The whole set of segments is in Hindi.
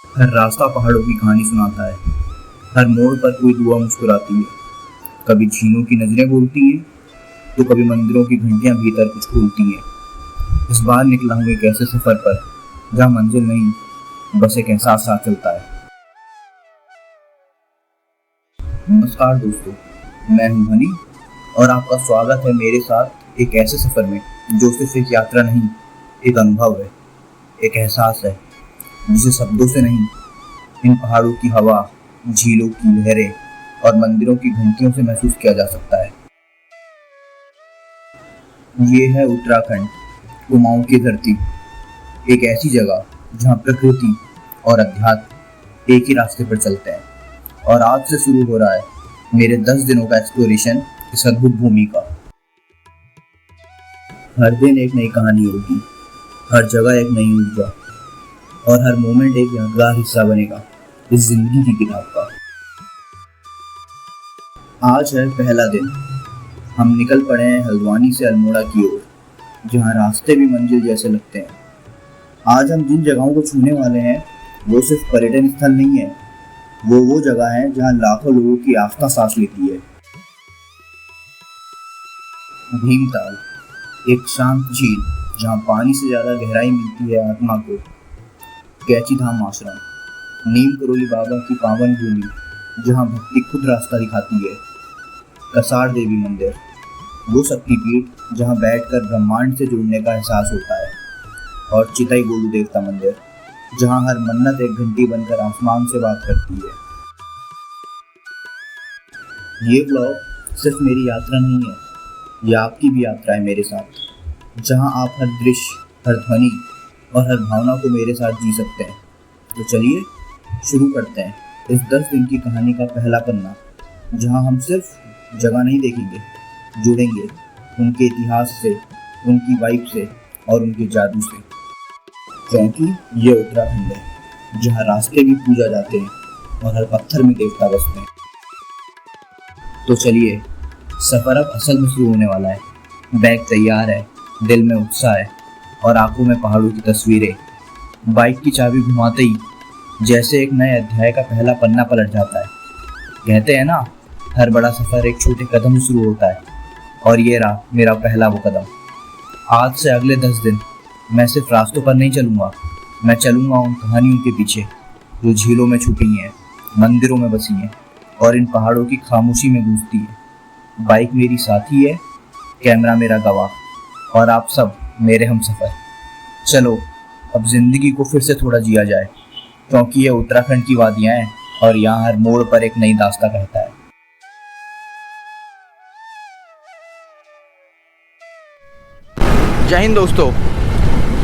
हर रास्ता पहाड़ों की कहानी सुनाता है। हर मोड़ पर कोई दुआ मुस्कुराती है। कभी झीलों की नजरें बोलती हैं तो कभी मंदिरों की घंटियां भीतर कुछ खोलती हैं। इस बार निकला हूँ एक ऐसे सफर पर जहाँ मंजिल नहीं, बस एक एहसास साथ चलता है। नमस्कार दोस्तों, मैं हूँ हनी और आपका स्वागत है मेरे साथ एक ऐसे सफर में जो सिर्फ एक यात्रा नहीं, एक अनुभव है, एक एहसास है जिसे शब्दों से नहीं, इन पहाड़ों की हवा, झीलों की लहरें और मंदिरों की घंटियों से महसूस किया जा सकता है। ये है उत्तराखंड, कुमाऊं की धरती, एक ऐसी जगह जहाँ प्रकृति और अध्यात्म एक ही रास्ते पर चलते हैं। और आज से शुरू हो रहा है मेरे 10 दिनों का एक्सप्लोरेशन इस अद्भुत भूमि का। हर दिन एक नई कहानी होगी, हर जगह एक नई ऊर्जा और हर मोमेंट एक यादगार हिस्सा बनेगा इस जिंदगी की किताब का। आज है पहला दिन। हम निकल पड़े हैं हल्द्वानी से अल्मोड़ा की ओर, जहाँ रास्ते भी मंजिल जैसे लगते हैं। आज हम जिन जगहों को छूने वाले हैं वो सिर्फ पर्यटन स्थल नहीं है, वो जगह है जहाँ लाखों लोगों की आस्था सांस लेती है। भीमताल, एक शांत झील जहाँ पानी से ज्यादा गहराई मिलती है आत्मा को। कैची धाम आश्रम, नीम करोली बाबा की पावन भूमि जहाँ भक्ति खुद रास्ता दिखाती है। कसार देवी मंदिर, वो शक्तिपीठ जहाँ बैठकर ब्रह्मांड से जुड़ने का एहसास होता है। और चितई गोलू देवता मंदिर, जहाँ हर मन्नत एक घंटी बनकर आसमान से बात करती है। ये ब्लॉग सिर्फ मेरी यात्रा नहीं है, ये आपकी भी यात्रा है मेरे साथ, जहाँ आप हर दृश्य, हर ध्वनि और हर भावना को मेरे साथ जी सकते हैं। तो चलिए शुरू करते हैं इस 10 दिन की कहानी का पहला पन्ना, जहाँ हम सिर्फ जगह नहीं देखेंगे, जुड़ेंगे उनके इतिहास से, उनकी वाइब से और उनके जादू से। क्योंकि ये उत्तराखंड है जहाँ रास्ते भी पूजा जाते हैं और हर पत्थर में देवता बसते हैं। तो चलिए, सफर अब असल में शुरू होने वाला है। बैग तैयार है, दिल में उत्साह है और आंखों में पहाड़ों की तस्वीरें। बाइक की चाबी घुमाते ही जैसे एक नए अध्याय का पहला पन्ना पलट जाता है। कहते हैं ना, हर बड़ा सफर एक छोटे कदम से शुरू होता है, और ये रहा मेरा पहला वो कदम। आज से अगले 10 दिन मैं सिर्फ रास्तों पर नहीं चलूँगा, मैं चलूँगा उन कहानियों के पीछे जो झीलों में छुपी हैं, मंदिरों में बसी हैं और इन पहाड़ों की खामोशी में गूंजती है। बाइक मेरी साथी है, कैमरा मेरा गवाह और आप सब मेरे हमसफर। चलो अब जिंदगी को फिर से थोड़ा जिया जाए, क्योंकि ये उत्तराखंड की वादियाँ हैं और यहाँ हर मोड़ पर एक नई दास्तां कहता है। जय हिंद दोस्तों,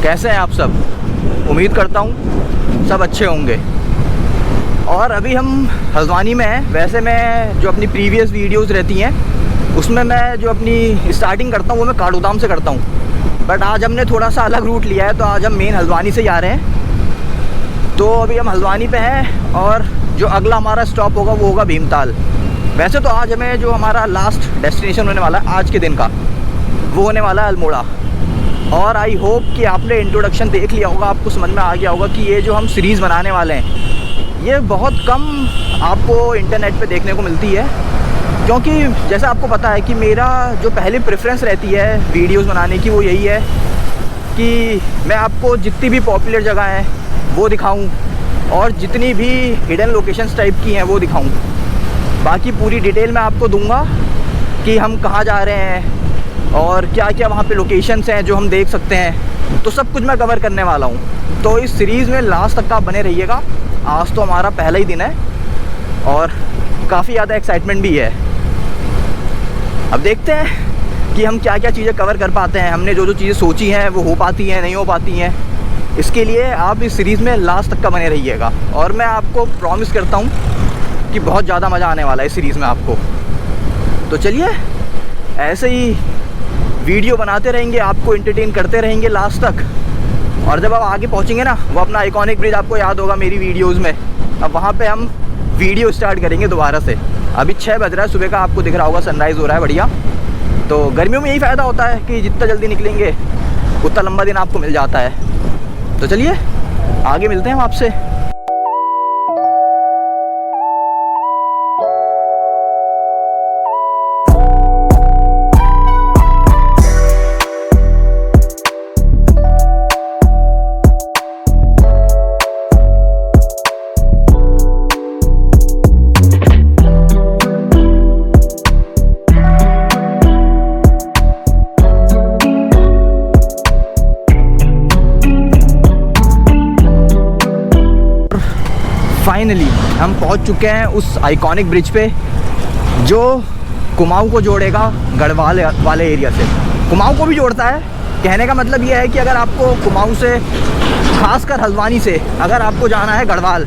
कैसे हैं आप सब? उम्मीद करता हूँ सब अच्छे होंगे। और अभी हम हल्द्वानी में हैं। वैसे मैं जो अपनी प्रीवियस वीडियोस रहती हैं उसमें मैं जो अपनी स्टार्टिंग करता हूँ वो मैं काठगोदाम से करता हूँ, बट आज हमने थोड़ा सा अलग रूट लिया है, तो आज हम मेन हल्द्वानी से ही आ रहे हैं। तो अभी हम हल्द्वानी पे हैं और जो अगला हमारा स्टॉप होगा वो होगा भीमताल। वैसे तो आज हमें जो हमारा लास्ट डेस्टिनेशन होने वाला है आज के दिन का, वो होने वाला है अल्मोड़ा। और आई होप कि आपने इंट्रोडक्शन देख लिया होगा, आपको समझ में आ गया होगा कि ये जो हम सीरीज़ बनाने वाले हैं ये बहुत कम आपको इंटरनेट पे देखने को मिलती है। क्योंकि जैसा आपको पता है कि मेरा जो पहली प्रेफरेंस रहती है वीडियोस बनाने की वो यही है कि मैं आपको जितनी भी पॉपुलर जगह हैं वो दिखाऊं और जितनी भी हिडन लोकेशंस टाइप की हैं वो दिखाऊं। बाकी पूरी डिटेल मैं आपको दूंगा कि हम कहाँ जा रहे हैं और क्या क्या वहाँ पे लोकेशंस हैं जो हम देख सकते हैं, तो सब कुछ मैं कवर करने वाला हूँ। तो इस सीरीज़ में लास्ट तक आप बने रहिएगा। आज तो हमारा पहला ही दिन है और काफ़ी ज़्यादा एक्साइटमेंट भी है। अब देखते हैं कि हम क्या क्या चीज़ें कवर कर पाते हैं। हमने जो जो चीज़ें सोची हैं वो हो पाती हैं, नहीं हो पाती हैं। इसके लिए आप इस सीरीज़ में लास्ट तक का बने रहिएगा और मैं आपको प्रॉमिस करता हूँ कि बहुत ज़्यादा मज़ा आने वाला है इस सीरीज़ में आपको। तो चलिए ऐसे ही वीडियो बनाते रहेंगे, आपको एंटरटेन करते रहेंगे लास्ट तक। और जब आप आगे पहुंचेंगे ना, वो अपना आइकॉनिक ब्रिज आपको याद होगा मेरी वीडियोस में, अब वहाँ पे हम वीडियो स्टार्ट करेंगे दोबारा से। अभी 6 बज रहा है सुबह का, आपको दिख रहा होगा सनराइज़ हो रहा है बढ़िया। तो गर्मियों में यही फ़ायदा होता है कि जितना जल्दी निकलेंगे उतना लंबा दिन आपको मिल जाता है। तो चलिए आगे मिलते हैं हम आपसे। फाइनली हम पहुंच चुके हैं उस आइकॉनिक ब्रिज पे जो कुमाऊं को जोड़ेगा गढ़वाल वाले एरिया से। कुमाऊं को भी जोड़ता है। कहने का मतलब ये है कि अगर आपको कुमाऊं से, खासकर हल्द्वानी से अगर आपको जाना है गढ़वाल,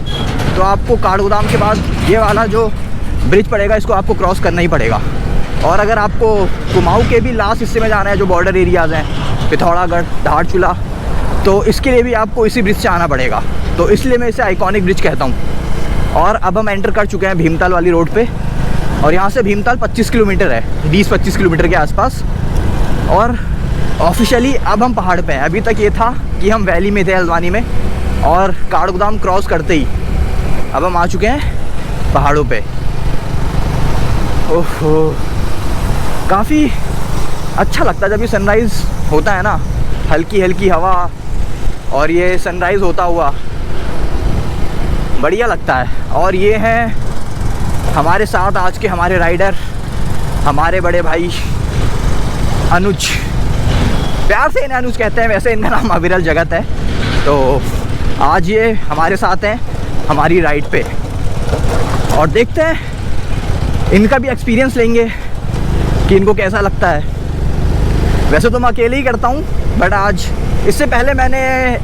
तो आपको काठगोदाम के बाद ये वाला जो ब्रिज पड़ेगा इसको आपको क्रॉस करना ही पड़ेगा। और अगर आपको कुमाऊं के भी लास्ट हिस्से में जाना है जो बॉर्डर एरियाज़ हैं, पिथौरागढ़, धारचूला, तो इसके लिए भी आपको इसी ब्रिज से आना पड़ेगा। तो इसलिए मैं इसे आइकॉनिक ब्रिज कहता हूँ। और अब हम एंटर कर चुके हैं भीमताल वाली रोड पे, और यहाँ से भीमताल 25 किलोमीटर है, 20-25 किलोमीटर के आसपास। और ऑफिशियली अब हम पहाड़ पे हैं। अभी तक ये था कि हम वैली में थे हल्द्वानी में, और काठगोदाम क्रॉस करते ही अब हम आ चुके हैं पहाड़ों पे। ओहो, काफ़ी अच्छा लगता है जब ये सनराइज़ होता है ना, हल्की हल्की हवा और ये सनराइज़ होता हुआ बढ़िया लगता है। और ये हैं हमारे साथ आज के हमारे राइडर, हमारे बड़े भाई अनुज। प्यार से इन्हें अनुज कहते हैं, वैसे इनका नाम अविरल जगत है। तो आज ये हमारे साथ हैं हमारी राइड पे, और देखते हैं इनका भी एक्सपीरियंस लेंगे कि इनको कैसा लगता है। वैसे तो मैं अकेले ही करता हूँ, बट आज, इससे पहले मैंने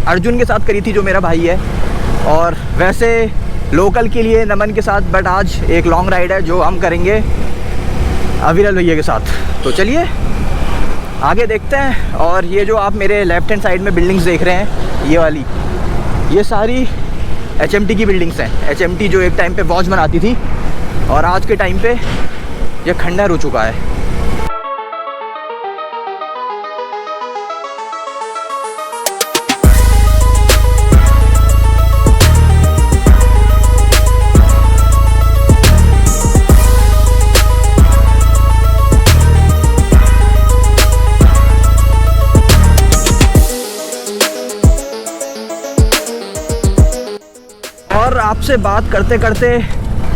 अर्जुन के साथ करी थी जो मेरा भाई है, और वैसे लोकल के लिए नमन के साथ, बट आज एक लॉन्ग राइड है जो हम करेंगे अविरल भैया के साथ। तो चलिए आगे देखते हैं। और ये जो आप मेरे लेफ्ट हैंड साइड में बिल्डिंग्स देख रहे हैं, ये वाली, ये सारी HMT की बिल्डिंग्स हैं। HMT जो एक टाइम पे वॉच बनाती थी, और आज के टाइम पे ये खंडहर हो चुका है। और आपसे बात करते करते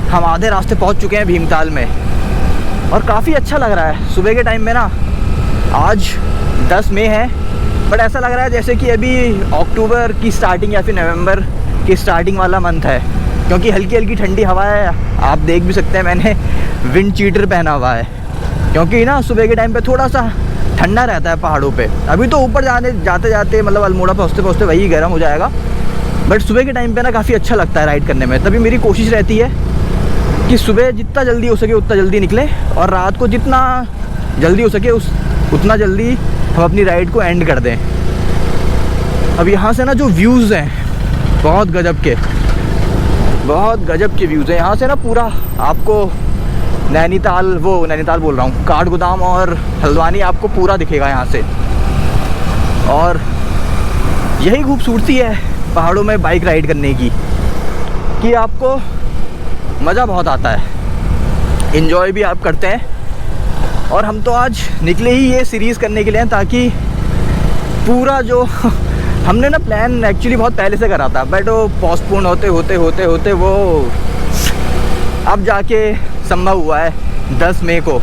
हम आधे रास्ते पहुंच चुके हैं भीमताल में, और काफ़ी अच्छा लग रहा है। सुबह के टाइम में ना, आज 10 मई है, बट ऐसा लग रहा है जैसे कि अभी अक्टूबर की स्टार्टिंग या फिर नवंबर की स्टार्टिंग वाला मंथ है, क्योंकि हल्की हल्की ठंडी हवा है। आप देख भी सकते हैं मैंने विंड चीटर पहना हुआ है, क्योंकि ना सुबह के टाइम पे थोड़ा सा ठंडा रहता है पहाड़ों पे। अभी तो ऊपर जाते जाते मतलब अल्मोड़ा पहुँचते वही गर्म हो जाएगा, बट सुबह के टाइम पे ना काफ़ी अच्छा लगता है राइड करने में। तभी मेरी कोशिश रहती है कि सुबह जितना जल्दी हो सके उतना जल्दी निकले, और रात को जितना जल्दी हो सके उतना जल्दी हम अपनी राइड को एंड कर दें। अब यहाँ से ना जो व्यूज़ हैं बहुत गजब के व्यूज़ हैं। यहाँ से ना पूरा आपको नैनीताल बोल रहा हूँ, काठगोदाम और हल्द्वानी आपको पूरा दिखेगा यहाँ से। और यही खूबसूरती है पहाड़ों में बाइक राइड करने की, कि आपको मज़ा बहुत आता है, एंजॉय भी आप करते हैं। और हम तो आज निकले ही ये सीरीज़ करने के लिए, ताकि पूरा जो हमने ना प्लान एक्चुअली बहुत पहले से करा था, बट वो पोस्टपोन होते वो अब जाके संभव हुआ है 10 मई को।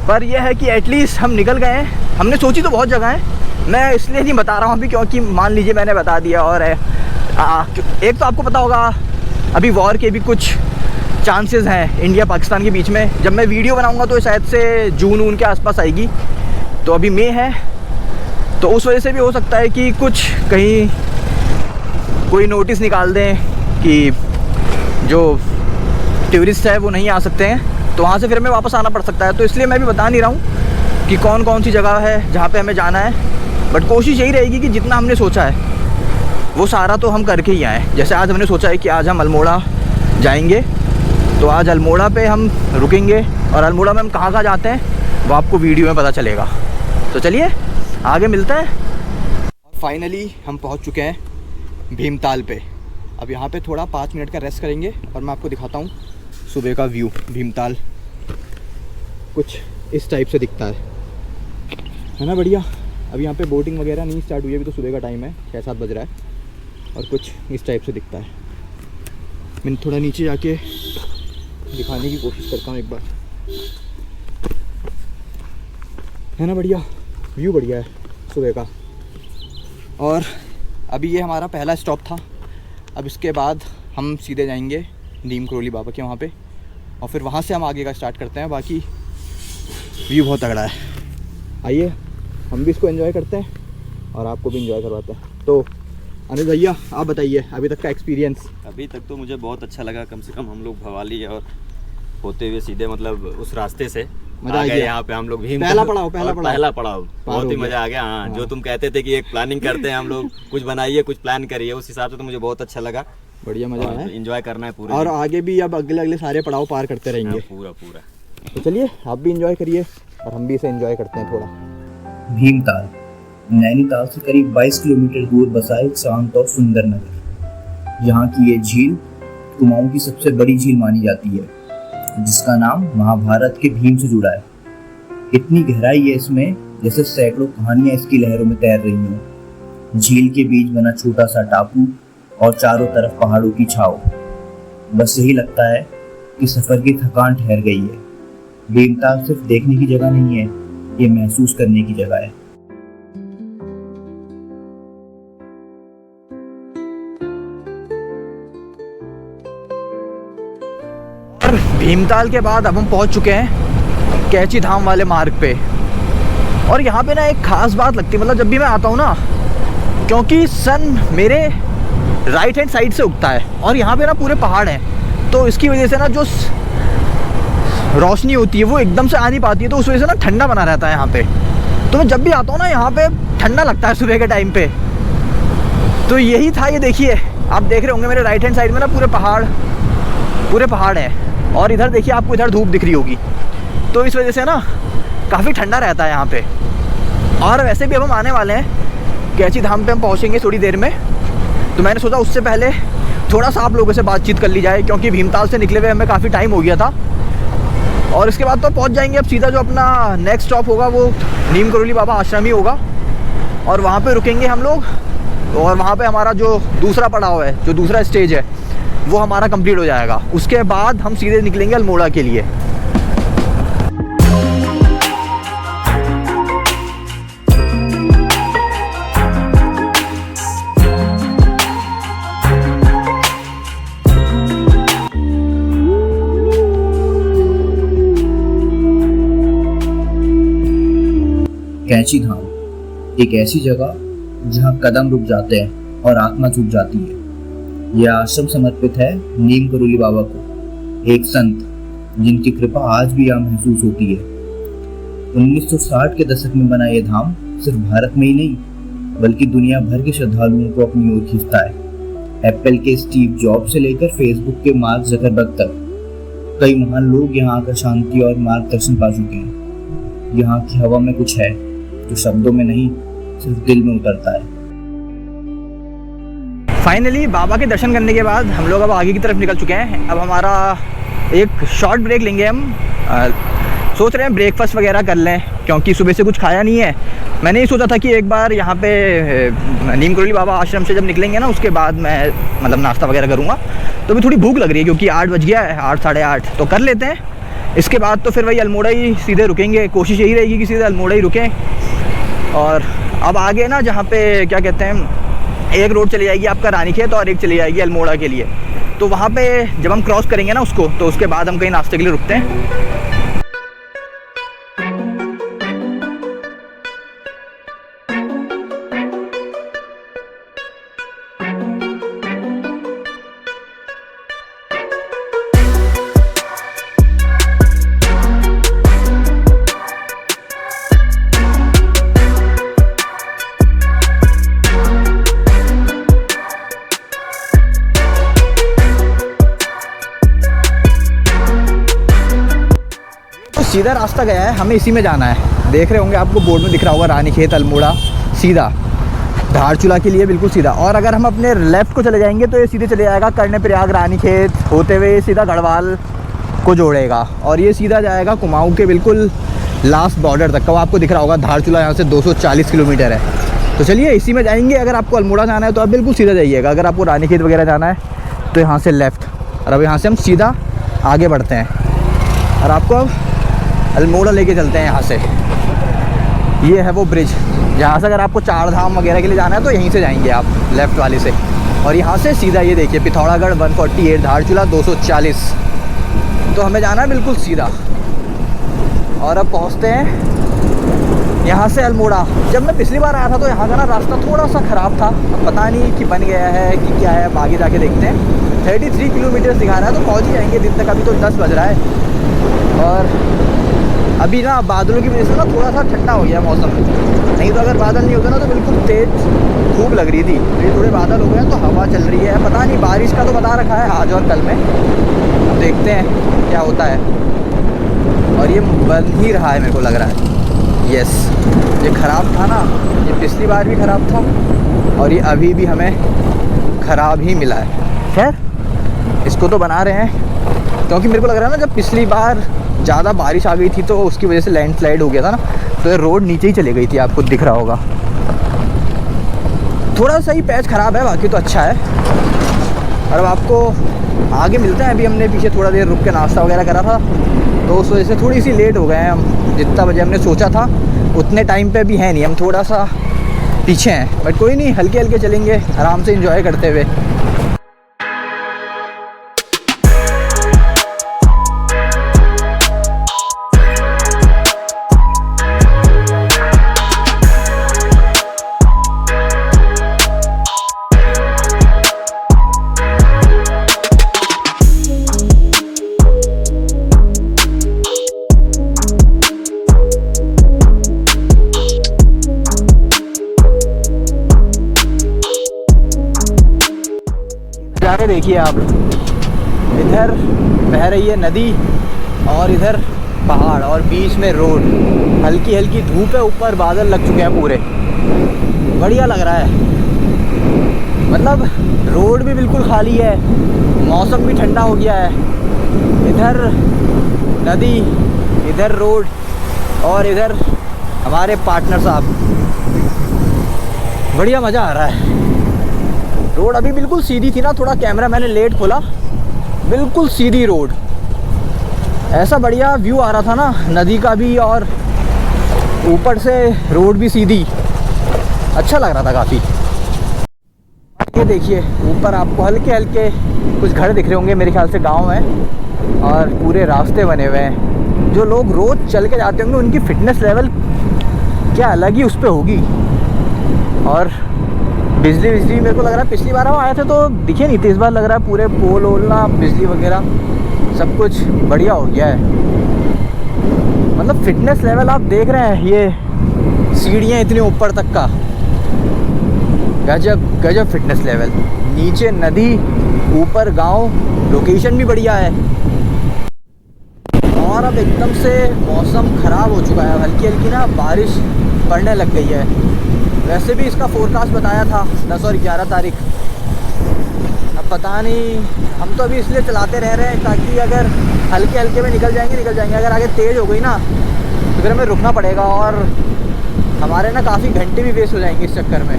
पर यह है कि एटलीस्ट हम निकल गए हैं। हमने सोची तो बहुत जगह है, मैं इसलिए नहीं बता रहा हूँ अभी, क्योंकि मान लीजिए मैंने बता दिया और एक तो आपको पता होगा अभी वॉर के भी कुछ चांसेस हैं इंडिया पाकिस्तान के बीच में। जब मैं वीडियो बनाऊंगा तो शायद से जून के आसपास आएगी, तो अभी मई है, तो उस वजह से भी हो सकता है कि कुछ कहीं कोई नोटिस निकाल दें कि जो टूरिस्ट है वो नहीं आ सकते हैं, तो वहाँ से फिर हमें वापस आना पड़ सकता है। तो इसलिए मैं भी बता नहीं रहा हूँ कि कौन कौन सी जगह है जहाँ पे हमें जाना है, बट कोशिश यही रहेगी कि जितना हमने सोचा है वो सारा तो हम करके ही आएँ। जैसे आज हमने सोचा है कि आज हम अल्मोड़ा जाएंगे, तो आज अल्मोड़ा पे हम रुकेंगे, और अल्मोड़ा में हम कहाँ जाते हैं वो आपको वीडियो में पता चलेगा। तो चलिए आगे मिलते हैं। फाइनली हम पहुँच चुके हैं भीमताल पे। अब यहाँ पे थोड़ा 5 मिनट का रेस्ट करेंगे, और मैं आपको दिखाता हूँ सुबह का व्यू। भीमताल कुछ इस टाइप से दिखता है ना, बढ़िया। अब यहाँ पे बोटिंग वगैरह नहीं स्टार्ट हुई, अभी तो सुबह का टाइम है, 6-7 बज रहा है, और कुछ इस टाइप से दिखता है। मैं थोड़ा नीचे जाके दिखाने की कोशिश करता हूँ एक बार, है ना, बढ़िया व्यू, बढ़िया है सुबह का। और अभी ये हमारा पहला स्टॉप था। अब इसके बाद हम सीधे जाएंगे नीम करोली बाबा के वहाँ पे, और फिर वहाँ से हम आगे का स्टार्ट करते हैं। बाकी व्यू बहुत तगड़ा है, आइए हम भी इसको एंजॉय करते हैं और आपको भी एंजॉय करवाते हैं। तो अनिल भैया आप बताइए अभी तक का एक्सपीरियंस। अभी तक तो मुझे बहुत अच्छा लगा, कम से कम हम लोग भवाली और होते हुए सीधे मतलब उस रास्ते से मजा आ आ गए गया। यहाँ पे हम लोग भीम पहला पड़ाव बहुत ही मजा आ गया। हाँ, जो तुम कहते थे कि एक प्लानिंग करते हैं हम लोग, कुछ बनाइए कुछ प्लान करिए, उस हिसाब से तो मुझे बहुत अच्छा लगा। बढ़िया मजा आया, एंजॉय करना है पूरा, और आगे भी अब अगले सारे पड़ाव पार करते रहेंगे। पूरा पूरा। तो चलिए आप भी एंजॉय करिए और हम भी इसे एंजॉय करते हैं थोड़ा। भीमताल नैनीताल से करीब 22 किलोमीटर दूर बसा एक शांत और सुंदर नगर। यहाँ की ये झील कुमाऊं की सबसे बड़ी झील मानी जाती है, जिसका नाम महाभारत के भीम से जुड़ा है। इतनी गहराई है इसमें जैसे सैकड़ों कहानियां इसकी लहरों में तैर रही हों। झील के बीच बना छोटा सा टापू और चारों तरफ पहाड़ों की छाव। बस यही लगता है कि सफर की थकान ठहर गई है। भीमताल सिर्फ देखने की जगह नहीं है, ये महसूस करने की जगह है। और भीमताल के बाद अब हम पहुंच चुके हैं कैची धाम वाले मार्ग पे। और यहाँ पे ना एक खास बात लगती है, मतलब जब भी मैं आता हूँ ना, क्योंकि सन मेरे राइट हैंड साइड से उगता है और यहाँ पे ना पूरे पहाड़ हैं, तो इसकी वजह से ना जो रोशनी होती है वो एकदम से आ नहीं पाती है, तो उस वजह से ना ठंडा बना रहता है यहाँ पे। तो मैं जब भी आता हूँ ना यहाँ पे ठंडा लगता है सुबह के टाइम पे। तो यही था, ये देखिए आप देख रहे होंगे मेरे राइट हैंड साइड में ना पूरे पहाड़ है, और इधर देखिए आपको इधर धूप दिख रही होगी, तो इस वजह से ना काफ़ी ठंडा रहता है यहाँ पे। और वैसे भी अब हम आने वाले हैं कैची धाम पे, हम पहुँचेंगे थोड़ी देर में। तो मैंने सोचा उससे पहले थोड़ा सा आप लोगों से बातचीत कर ली जाए, क्योंकि भीमताल से निकले हुए हमें काफ़ी टाइम हो गया था। और इसके बाद तो पहुँच जाएंगे अब सीधा, जो अपना नेक्स्ट स्टॉप होगा वो नीम करोली बाबा आश्रम ही होगा, और वहाँ पे रुकेंगे हम लोग। और वहाँ पे हमारा जो दूसरा पड़ाव है, जो दूसरा स्टेज है, वो हमारा कंप्लीट हो जाएगा। उसके बाद हम सीधे निकलेंगे अल्मोड़ा के लिए। कैची धाम एक ऐसी जगह जहाँ कदम रुक जाते हैं और आत्मा झुक जाती है। यह आश्रम समर्पित है नीम करोली बाबा को, एक संत जिनकी कृपा आज भी यहाँ महसूस होती है। 1960 के दशक में बना यह धाम सिर्फ भारत में ही नहीं बल्कि दुनिया भर के श्रद्धालुओं को अपनी ओर खींचता है। एप्पल के स्टीव जॉब्स से लेकर फेसबुक के मार्क जकरबर्ग तक कई महान लोग यहाँ आकर शांति और मार्गदर्शन पा चुके हैं। यहाँ की हवा में कुछ है जो शब्दों में नहीं, सिर्फ दिल में उतरता है। फाइनली बाबा के दर्शन करने के बाद हम लोग अब आगे की तरफ निकल चुके हैं। अब हमारा एक शॉर्ट ब्रेक लेंगे हम। सोच रहे हैं ब्रेकफास्ट वगैरह कर लें, क्योंकि सुबह से कुछ खाया नहीं है। मैंने ये सोचा था कि एक बार यहाँ पे नीम करोली बाबा आश्रम से जब निकलेंगे ना, उसके बाद मैं मतलब नाश्ता वगैरह करूँगा। तो अभी थोड़ी भूख लग रही है, क्योंकि 8 बज गया है, 8 साढ़े 8 तो कर लेते हैं। इसके बाद तो फिर वही अल्मोड़ा ही सीधे रुकेंगे। कोशिश यही रहेगी कि सीधे अल्मोड़ा ही रुकें। और अब आगे ना जहाँ पे क्या कहते हैं, एक रोड चली जाएगी आपका रानीखेत और एक चली जाएगी अल्मोड़ा के लिए। तो वहाँ पे जब हम क्रॉस करेंगे ना उसको, तो उसके बाद हम कहीं नाश्ते के लिए रुकते हैं। सीधा रास्ता गया है, हमें इसी में जाना है। देख रहे होंगे आपको बोर्ड में दिख रहा होगा रानीखेत अल्मोड़ा, सीधा धारचूला के लिए बिल्कुल सीधा। और अगर हम अपने लेफ़्ट को चले जाएंगे तो ये सीधे चले जाएगा कर्णप्रयाग रानीखेत होते हुए सीधा गढ़वाल को जोड़ेगा, और ये सीधा जाएगा कुमाऊं के बिल्कुल लास्ट बॉर्डर तक का। वो आपको दिख रहा होगा धारचूला यहाँ से 240 किलोमीटर है। तो चलिए इसी में जाएंगे। अगर आपको अल्मोड़ा जाना है तो आप बिल्कुल सीधा जाइएगा, अगर आपको रानीखेत वगैरह जाना है तो यहाँ से लेफ़्ट। और अब यहाँ से हम सीधा आगे बढ़ते हैं और आपको अब अल्मोड़ा लेके चलते हैं यहाँ से। ये है वो ब्रिज जहाँ से अगर आपको चार धाम वगैरह के लिए जाना है तो यहीं से जाएंगे आप लेफ़्ट वाले से। और यहाँ से सीधा ये देखिए पिथौरागढ़ 148, धारचूला 240। तो हमें जाना है बिल्कुल सीधा। और अब पहुँचते हैं यहाँ से अल्मोड़ा। जब मैं पिछली बार आया था तो यहाँ का ना रास्ता थोड़ा सा ख़राब था, अब पता नहीं कि बन गया है कि क्या है, अब आगे जाके देखते हैं। 33 किलोमीटर दिखा रहा है, तो पहुँच ही जाएंगे दिन तक। अभी तो 10 बज रहा है और अभी ना बादलों की वजह से ना थोड़ा सा ठंडा हो गया मौसम। नहीं तो अगर बादल नहीं होता ना तो बिल्कुल तेज़ धूप लग रही थी। ये थोड़े बादल हो गए तो हवा चल रही है, पता नहीं बारिश का तो बता रखा है आज और कल में। अब देखते हैं क्या होता है। और ये बन ही रहा है मेरे को लग रहा है। यस, ये ख़राब था ना, ये पिछली बार भी ख़राब था और ये अभी भी हमें ख़राब ही मिला है। खैर इसको तो बना रहे हैं, क्योंकि मेरे को लग रहा है ना जब पिछली बार ज़्यादा बारिश आ गई थी तो उसकी वजह से लैंडस्लाइड हो गया था ना, तो ये रोड नीचे ही चली गई थी, आपको दिख रहा होगा। थोड़ा सा ही पैच ख़राब है, बाकी तो अच्छा है। और अब आपको आगे मिलते हैं। अभी हमने पीछे थोड़ा देर रुक के नाश्ता वगैरह करा था, तो उस वजह से थोड़ी सी लेट हो गए हैं हम। जितना बजे हमने सोचा था उतने टाइम पे भी है नहीं, हम थोड़ा सा पीछे हैं। बट कोई नहीं, हल्के हल्के चलेंगे आराम से एंजॉय करते हुए। नज़ारे देखिए आप, इधर बह रही है नदी और इधर पहाड़ और बीच में रोड। हल्की हल्की धूप है, ऊपर बादल लग चुके हैं पूरे। बढ़िया लग रहा है, मतलब रोड भी बिल्कुल खाली है, मौसम भी ठंडा हो गया है। इधर नदी, इधर रोड और इधर हमारे पार्टनर साहब। बढ़िया मज़ा आ रहा है। रोड अभी बिल्कुल सीधी थी ना, थोड़ा कैमरा मैंने लेट खोला, बिल्कुल सीधी रोड। ऐसा बढ़िया व्यू आ रहा था ना नदी का भी और ऊपर से रोड भी सीधी, अच्छा लग रहा था काफ़ी। ये देखिए ऊपर आपको हल्के हल्के कुछ घर दिख रहे होंगे, मेरे ख्याल से गांव है और पूरे रास्ते बने हुए हैं। जो लोग रोज़ चल के जाते होंगे उनकी फ़िटनेस लेवल क्या अलग ही उस पर होगी। और बिजली मेरे को लग रहा है पिछली बार हम आए थे तो दिखे नहीं थे, इस बार लग रहा है पूरे पोल वोल ना, बिजली वगैरह सब कुछ बढ़िया हो गया है। मतलब फिटनेस लेवल आप देख रहे हैं, ये सीढ़ियाँ इतनी ऊपर तक का, गजब गजब फिटनेस लेवल। नीचे नदी, ऊपर गांव, लोकेशन भी बढ़िया है। और अब एकदम से मौसम ख़राब हो चुका है, हल्की हल्की ना बारिश पड़ने लग गई है। वैसे भी इसका फोरकास्ट बताया था 10 और 11 तारीख। अब पता नहीं, हम तो अभी इसलिए चलाते रह रहे हैं ताकि अगर हल्के हल्के में निकल जाएंगे। अगर आगे तेज़ हो गई ना तो फिर हमें रुकना पड़ेगा और हमारे ना काफ़ी घंटे भी वेस्ट हो जाएंगे इस चक्कर में।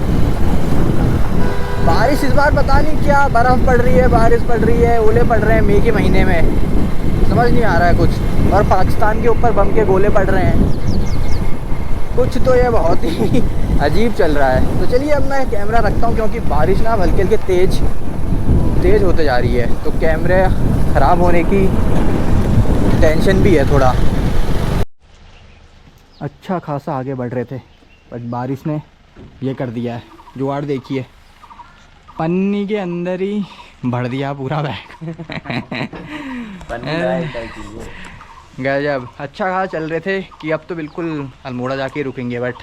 बारिश इस बार पता नहीं क्या, बर्फ़ पड़ रही है, बारिश पड़ रही है, ओले पड़ रहे हैं मई के महीने में, समझ नहीं आ रहा है कुछ। और पाकिस्तान के ऊपर बम के गोले पड़ रहे हैं, कुछ तो ये बहुत ही अजीब चल रहा है। तो चलिए अब मैं कैमरा रखता हूँ, क्योंकि बारिश ना हल्के हल्के तेज़ होते जा रही है, तो कैमरे ख़राब होने की टेंशन भी है थोड़ा। अच्छा खासा आगे बढ़ रहे थे बट बारिश ने ये कर दिया है जुगाड़। देखिए पन्नी के अंदर ही भर दिया पूरा बैग। गजब। अच्छा खासा चल रहे थे कि अब तो बिल्कुल अल्मोड़ा जाके रुकेंगे, बट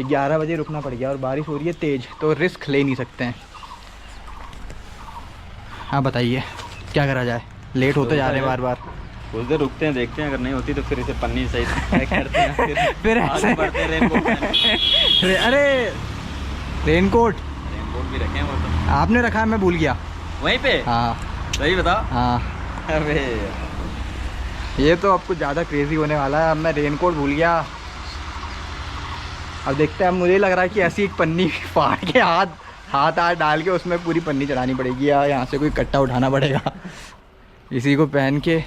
11 बजे रुकना पड़ गया और बारिश हो रही है तेज़, तो रिस्क ले नहीं सकते हैं। हाँ बताइए क्या करा जाए, लेट होते जा रहे हैं बार बार। कुछ देर रुकते हैं, देखते हैं, अगर नहीं होती तो फिर इसे पन्नी सही करते हैं, फिर ऐसे बढ़ते हैं। अरे रेनकोट भी रखे हैं वो तो आपने रखा है, मैं भूल गया वहीं पे। हाँ सही बताओ। हाँ, अबे ये तो अब कुछ ज़्यादा क्रेजी होने वाला है। अब मैं रेनकोट भूल गया। अब देखते हैं, अब मुझे लग रहा है कि ऐसी एक पन्नी फाड़ के हाथ डाल के उसमें पूरी पन्नी चढ़ानी पड़ेगी, या यहाँ से कोई कट्टा उठाना पड़ेगा। इसी को पहन के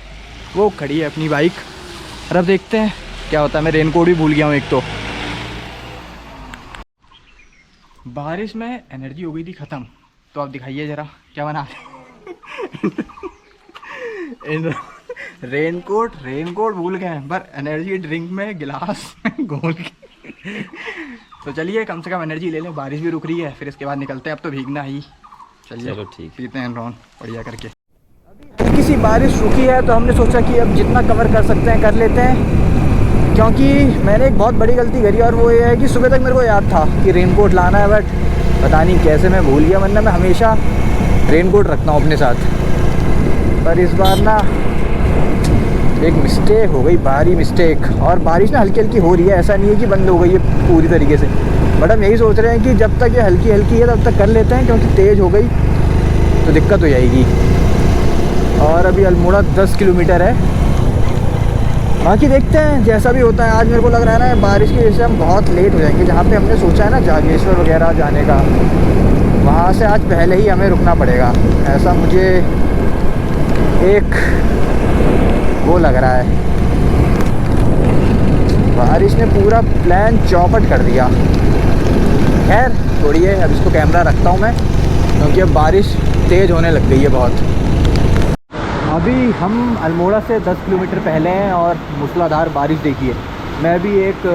वो खड़ी है अपनी बाइक। और अब देखते हैं क्या होता है। मैं रेनकोट भी भूल गया हूँ एक तो। बारिश में एनर्जी हो गई थी ख़त्म, तो आप दिखाइए ज़रा क्या बना रेनकोट भूल गए हैं, पर एनर्जी ड्रिंक में गिलास में घोल के। तो चलिए कम से कम एनर्जी ले लें, बारिश भी रुक रही है, फिर इसके बाद निकलते हैं, अब तो भीगना ही। चलिए चलो ठीक, पीते हैं रॉन बढ़िया करके। हल्की सी बारिश रुकी है तो हमने सोचा कि अब जितना कवर कर सकते हैं कर लेते हैं, क्योंकि मैंने एक बहुत बड़ी गलती करी और वो ये है कि सुबह तक मेरे को याद था कि रेनकोट लाना है, बट पता नहीं कैसे मैं भूल गया, वरना मैं हमेशा रेनकोट रखता हूँ अपने साथ। पर इस बार ना एक मिस्टेक हो गई, भारी मिस्टेक। और बारिश ना हल्की हल्की हो रही है, ऐसा नहीं है कि बंद हो गई है पूरी तरीके से, बट हम यही सोच रहे हैं कि जब तक ये हल्की हल्की है तब तक कर लेते हैं, क्योंकि तेज़ हो गई तो दिक्कत हो जाएगी। और अभी अल्मोड़ा 10 किलोमीटर है, बाकी देखते हैं जैसा भी होता है। आज मेरे को लग रहा है ना बारिश की वजह से हम बहुत लेट हो जाएंगे, जहाँ पे हमने सोचा है ना जागेश्वर वगैरह जाने का, वहाँ से आज पहले ही हमें रुकना पड़ेगा, ऐसा मुझे एक वो लग रहा है। बारिश ने पूरा प्लान चौपट कर दिया। खैर छोड़िए, अब इसको कैमरा रखता हूँ मैं, क्योंकि अब बारिश तेज़ होने लग गई है बहुत। अभी हम अल्मोड़ा से 10 किलोमीटर पहले हैं और मूसलाधार बारिश देखिए। मैं भी एक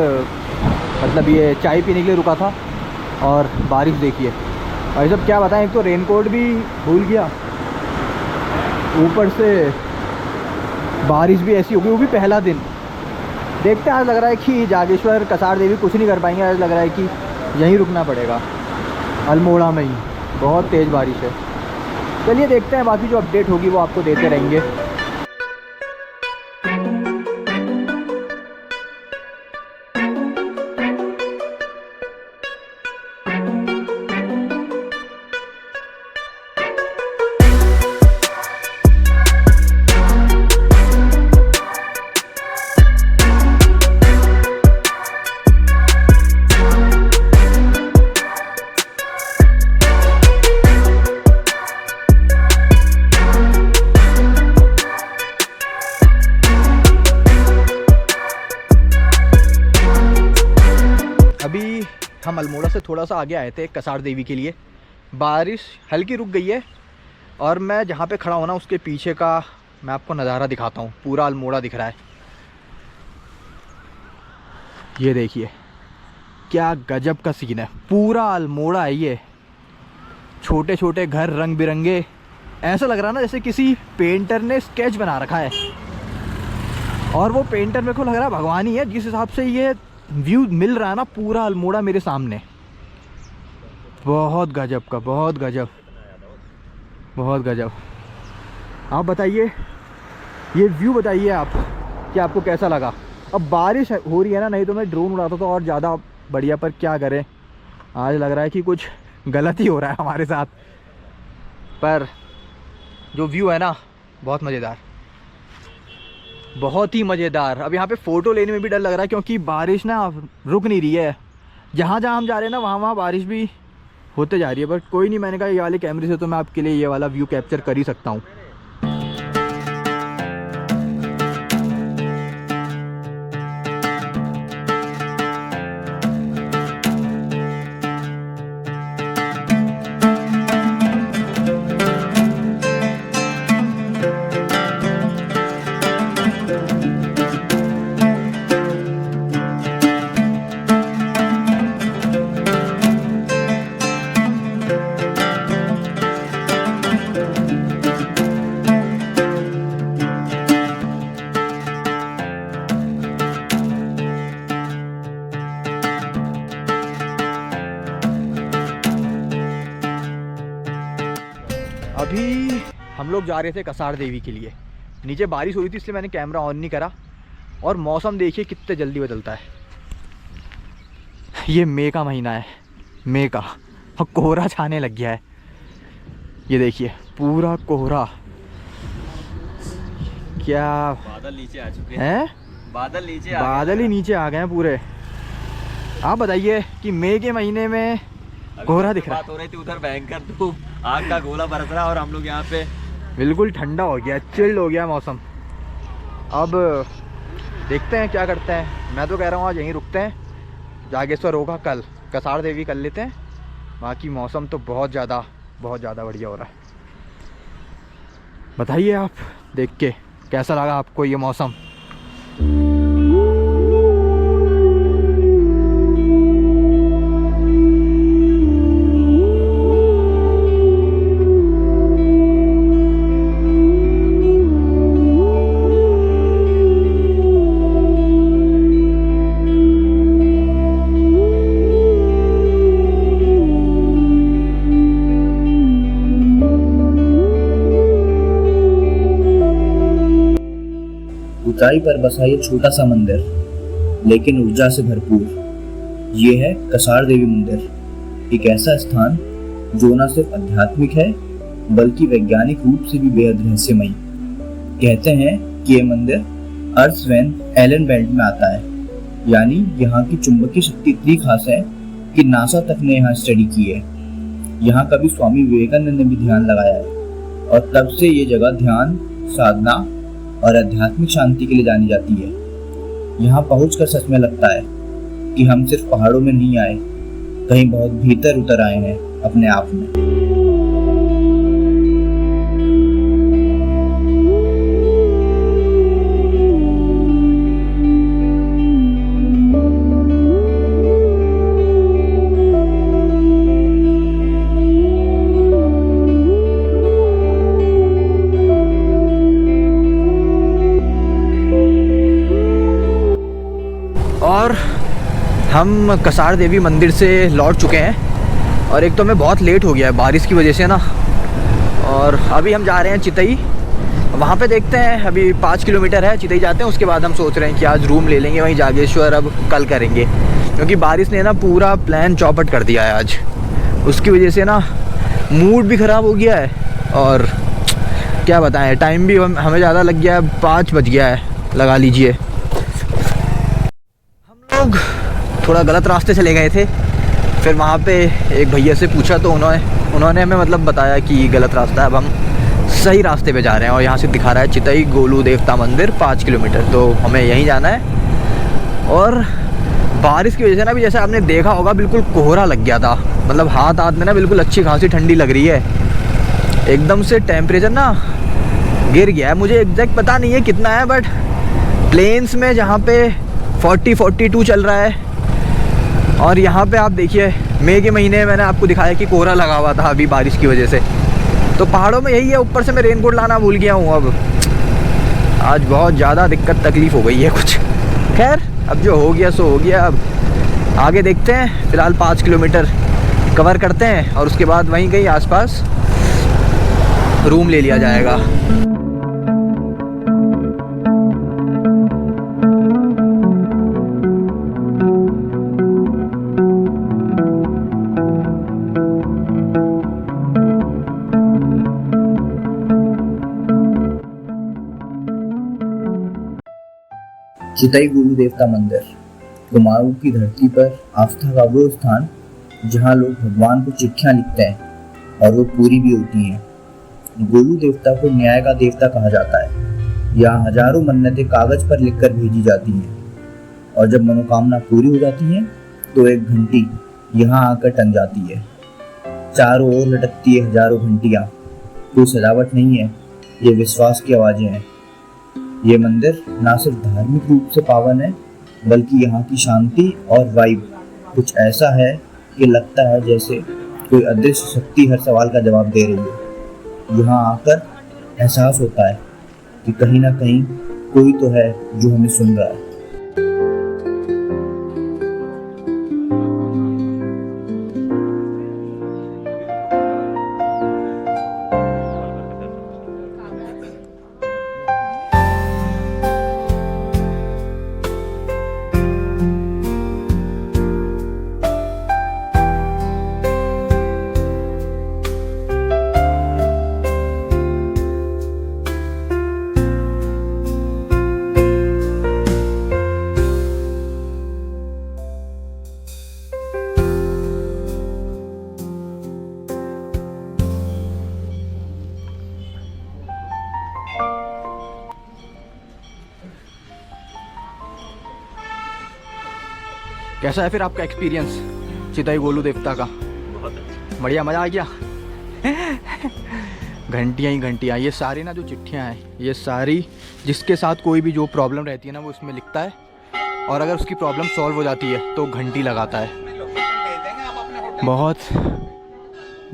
मतलब ये चाय पीने के लिए रुका था और बारिश देखिए। और सब क्या बताएं, एक तो रेनकोट भी भूल गया, ऊपर से बारिश भी ऐसी होगी, वो भी पहला दिन। देखते हैं, आज लग रहा है कि जागेश्वर कसार देवी कुछ नहीं कर पाएंगे, आज लग रहा है कि यहीं रुकना पड़ेगा अल्मोड़ा में ही, बहुत तेज़ बारिश है। चलिए देखते हैं, बाकी जो अपडेट होगी वो आपको देते रहेंगे। हम अल्मोड़ा से थोड़ा सा आगे आए थे कसार देवी के लिए। बारिश हल्की रुक गई है और मैं जहाँ पे खड़ा हूँ ना उसके पीछे का मैं आपको नज़ारा दिखाता हूँ। पूरा अल्मोड़ा दिख रहा है, ये देखिए क्या गजब का सीन है। पूरा अल्मोड़ा है ये, छोटे छोटे घर रंग बिरंगे, ऐसा लग रहा है ना जैसे किसी पेंटर ने स्केच बना रखा है। और वो पेंटर मेरे को लग रहा है भगवान ही है, जिस हिसाब से ये व्यू मिल रहा है ना पूरा अल्मोड़ा मेरे सामने। बहुत गजब का, बहुत गजब, बहुत गजब। आप बताइए, ये व्यू बताइए आप कि आपको कैसा लगा। अब बारिश हो रही है ना, नहीं तो मैं ड्रोन उड़ाता तो और ज़्यादा बढ़िया, पर क्या करें आज लग रहा है कि कुछ गलत ही हो रहा है हमारे साथ। पर जो व्यू है ना बहुत मज़ेदार, बहुत ही मज़ेदार। अब यहाँ पे फ़ोटो लेने में भी डर लग रहा है, क्योंकि बारिश ना रुक नहीं रही है। जहाँ जहाँ हम जा रहे हैं ना वहाँ वहाँ बारिश भी होते जा रही है। बट कोई नहीं, मैंने कहा ये वाले कैमरे से तो मैं आपके लिए ये वाला व्यू कैप्चर कर ही सकता हूँ। अभी हम लोग जा रहे थे कसार देवी के लिए। नीचे बारिश हुई थी इसलिए मैंने कैमरा ऑन नहीं करा। और मौसम देखिए कितने जल्दी बदलता है। ये मई का महीना है, मई का, और कोहरा छाने लग गया है। ये देखिए पूरा कोहरा, क्या बादल नीचे आ चुके हैं, बादल नीचे बादल ही नीचे आ गए हैं पूरे। आप बताइए कि मई के महीने में कोहरा दिख रहा है। बात हो रही थी उधर भयंकर धूप, आग का गोला बरस रहा है, और हम लोग यहाँ पे बिल्कुल ठंडा हो गया, चिल्ड हो गया मौसम। अब देखते हैं क्या करते हैं। मैं तो कह रहा हूँ आज यहीं रुकते हैं, जागेश्वर होगा कल, कसार देवी कर लेते हैं। बाकी मौसम तो बहुत ज़्यादा बहुत ज़्यादा बढ़िया हो रहा है। बताइए आप देख के कैसा लगा आपको ये मौसम? ऊंचाई पर बसा ये छोटा सा मंदिर लेकिन ऊर्जा से भरपूर। ये है कसार देवी मंदिर, एक ऐसा स्थान जो न सिर्फ आध्यात्मिक है बल्कि वैज्ञानिक रूप से भी बेहद रहस्यमयी। कहते हैं कि ये मंदिर अर्थ वेन एलन बेल्ट में आता है, यानी यहाँ की चुंबकीय शक्ति इतनी खास है कि नासा तक ने यहाँ स्टडी की है। यहाँ कभी स्वामी विवेकानंद ने भी ध्यान लगाया है और तब से ये जगह ध्यान, साधना और आध्यात्मिक शांति के लिए जानी जाती है। यहाँ पहुंचकर सच में लगता है कि हम सिर्फ पहाड़ों में नहीं आए, कहीं बहुत भीतर उतर आए हैं अपने आप में। और हम कसार देवी मंदिर से लौट चुके हैं और एक तो मैं बहुत लेट हो गया है बारिश की वजह से ना। और अभी हम जा रहे हैं चितई, वहाँ पे देखते हैं। अभी 5 किलोमीटर है, चितई जाते हैं। उसके बाद हम सोच रहे हैं कि आज रूम ले लेंगे वहीं जागेश्वर, अब कल करेंगे, क्योंकि बारिश ने ना पूरा प्लान चौपट कर दिया है आज। उसकी वजह से ना मूड भी ख़राब हो गया है और क्या बताएं, टाइम भी हमें ज़्यादा लग गया है, 5 बज गया है लगा लीजिए। लोग थोड़ा गलत रास्ते चले गए थे, फिर वहाँ पे एक भैया से पूछा तो उन्होंने हमें मतलब बताया कि गलत रास्ता है। अब हम सही रास्ते पे जा रहे हैं और यहाँ से दिखा रहा है चितई गोलू देवता मंदिर 5 किलोमीटर, तो हमें यहीं जाना है। और बारिश की वजह से ना, भी जैसे आपने देखा होगा, बिल्कुल कोहरा लग गया था। मतलब हाथ में ना बिल्कुल अच्छी खासी ठंडी लग रही है, एकदम से टेम्परेचर ना गिर गया है। मुझे एग्जैक्ट पता नहीं है कितना है, बट प्लेन्स में जहाँ पे 40-42 चल रहा है। और यहाँ पे आप देखिए मई के महीने मैंने आपको दिखाया कि कोहरा लगा हुआ था अभी बारिश की वजह से। तो पहाड़ों में यही है, ऊपर से मैं रेनकोट लाना भूल गया हूँ। अब आज बहुत ज़्यादा दिक्कत तकलीफ़ हो गई है कुछ। खैर अब जो हो गया सो हो गया, अब आगे देखते हैं। फ़िलहाल 5 किलोमीटर कवर करते हैं और उसके बाद वहीं कहीं आसपास रूम ले लिया जाएगा। चितई गोलू देवता मंदिर कुमाऊं की धरती पर आस्था का वो स्थान जहां लोग भगवान को चिट्ठियां लिखते हैं और वो पूरी भी होती हैं। गोलू देवता को न्याय का देवता कहा जाता है। यहाँ हजारों मन्नतें कागज पर लिखकर भेजी जाती हैं और जब मनोकामना पूरी हो जाती है तो एक घंटी यहाँ आकर टंग जाती है। चारों ओर लटकती है हजारों घंटियाँ। कोई सजावट नहीं है, ये विश्वास की आवाजें हैं। ये मंदिर ना सिर्फ धार्मिक रूप से पावन है बल्कि यहाँ की शांति और वाइब कुछ ऐसा है कि लगता है जैसे कोई अदृश्य शक्ति हर सवाल का जवाब दे रही है। यहाँ आकर एहसास होता है कि कहीं ना कहीं कोई तो है जो हमें सुन रहा है। कैसा है फिर आपका एक्सपीरियंस चितई गोलू देवता का? बहुत अच्छा। बढ़िया, मज़ा आ गया। घंटियाँ ही घंटियाँ। ये सारी ना जो चिट्ठियाँ हैं, ये सारी जिसके साथ कोई भी जो प्रॉब्लम रहती है ना वो इसमें लिखता है, और अगर उसकी प्रॉब्लम सॉल्व हो जाती है तो घंटी लगाता है।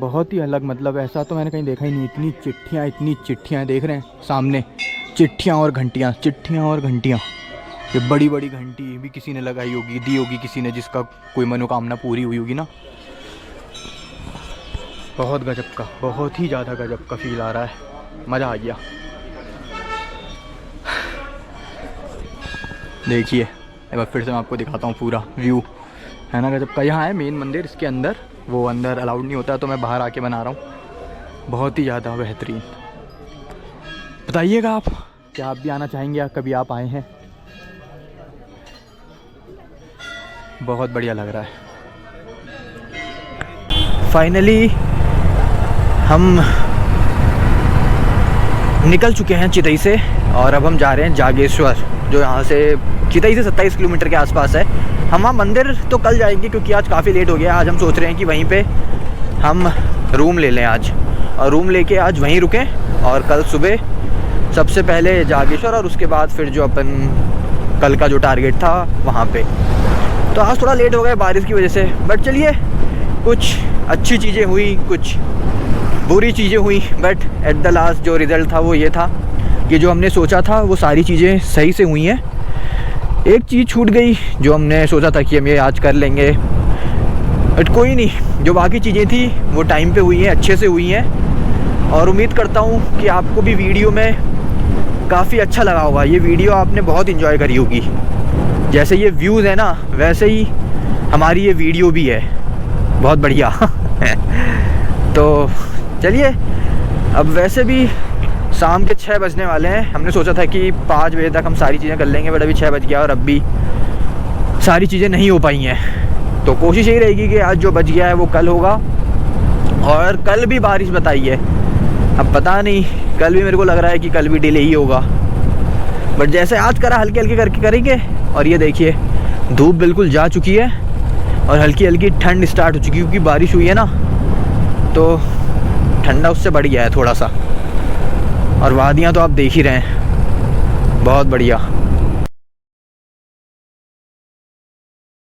बहुत ही अलग, मतलब ऐसा तो मैंने कहीं देखा ही नहीं। इतनी चिट्ठियाँ देख रहे हैं सामने, चिट्ठियाँ और घंटियाँ। ये बड़ी बड़ी घंटी भी किसी ने लगाई होगी, दी होगी किसी ने, जिसका कोई मनोकामना पूरी हुई होगी ना। बहुत गजब का, बहुत ही ज़्यादा गजब का फील आ रहा है, मज़ा आ गया। देखिए एक बार फिर से मैं आपको दिखाता हूँ पूरा व्यू, है ना गजब का। यहाँ है मेन मंदिर, इसके अंदर, वो अंदर अलाउड नहीं होता, तो मैं बाहर आके बना रहा हूँ। बहुत ही ज़्यादा बेहतरीन। बताइएगा आप क्या आप भी आना चाहेंगे या कभी आप आए हैं? बहुत बढ़िया लग रहा है। फाइनली हम निकल चुके हैं चितई से, और अब हम जा रहे हैं जागेश्वर, जो यहाँ से चितई से 27 किलोमीटर के आसपास है। हम वहाँ मंदिर तो कल जाएंगे क्योंकि आज काफ़ी लेट हो गया। आज हम सोच रहे हैं कि वहीं पे हम रूम ले लें आज, और रूम लेके आज वहीं रुकें, और कल सुबह सबसे पहले जागेश्वर, और उसके बाद फिर जो अपन कल का जो टारगेट था वहाँ पे। तो आज थोड़ा लेट हो गया बारिश की वजह से, बट चलिए, कुछ अच्छी चीज़ें हुई, कुछ बुरी चीज़ें हुई, बट एट द लास्ट जो रिज़ल्ट था वो ये था कि जो हमने सोचा था वो सारी चीज़ें सही से हुई हैं। एक चीज़ छूट गई जो हमने सोचा था कि हम ये आज कर लेंगे, बट कोई नहीं, जो बाकी चीज़ें थी वो टाइम पे हुई हैं, अच्छे से हुई हैं। और उम्मीद करता हूँ कि आपको भी वीडियो में काफ़ी अच्छा लगा होगा। ये वीडियो आपने बहुत इन्जॉय करी होगी। जैसे ये व्यूज़ है ना, वैसे ही हमारी ये वीडियो भी है, बहुत बढ़िया। तो चलिए, अब वैसे भी शाम के 6 बजने वाले हैं। हमने सोचा था कि 5 बजे तक हम सारी चीज़ें कर लेंगे, बट अभी 6 बज गया और अब भी सारी चीज़ें नहीं हो पाई हैं। तो कोशिश यही रहेगी कि आज जो बच गया है वो कल होगा, और कल भी बारिश बताई है। अब पता नहीं, कल भी मेरे को लग रहा है कि कल भी डिले ही होगा, बट जैसे आज करा हल्के हल्के करके करेंगे। और ये देखिए धूप बिल्कुल जा चुकी है, और हल्की हल्की ठंड स्टार्ट हो चुकी है, क्योंकि बारिश हुई है ना, तो ठंडा उससे बढ़ गया है थोड़ा सा। और वादियाँ तो आप देख ही रहे हैं, बहुत बढ़िया।